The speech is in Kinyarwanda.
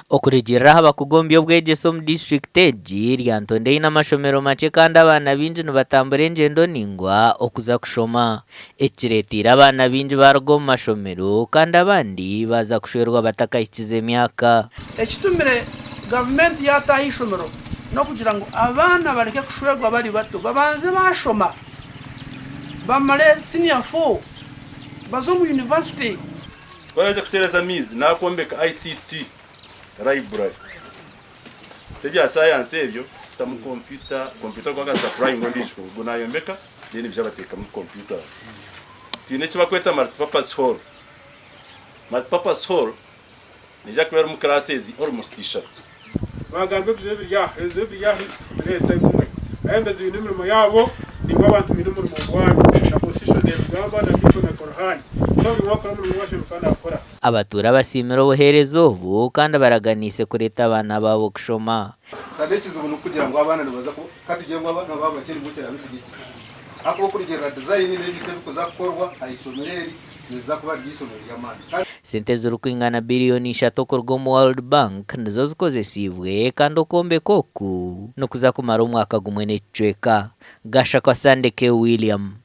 Okurijiraho abakugombya obwegyeso mu district egi ryantondeye n'amashomero make kandi abaana bingi nibatambura engyendo ningwa okuza kushoma. Ekireetiire abaana bingi baruga omu mashomero kandi abandi baza kushwerwa batakahikiza emyaka. Ekitumire gavumenti yataha ishomero n'okugira ngu abaana bareke kushwerwa bari bato babanze bashoma bamare senior 4 bazo mu university. Baraza kutereza mizi nakombeka ICT library tebya science ebyo tamu computer kwa supply ngondishwe ubwo nayombeka deni byabateka mu computers tine kiba kweta multipurpose hall nija kwera mu classes almost t-shirt bagambe byo bya leta imwe ayembeza ibintu mirimo yabo niba abantu ibintu mirimo gwabo na position de gamba na biko na Qur'an so biwakora mu washe rusana akora. Abatura basimira obuheereza obu kandi baraganise kureta abaana babo kushoma. Sade kizibunu kugira ngo abana nibaza ko katigiye ngo abana babo bakiri mukera bitigiki ako kurigera design n'ibitebe kuzakorwa ayisomereri niza kuba ryisomero y'amana. Sente z'urukwingana biliyoni 3 okurwa mu World Bank nizo zikozesibwe kandi okombe koku no kuza kumara umwaka gumwe n'ecweka. Gasha kwa Sandeke William.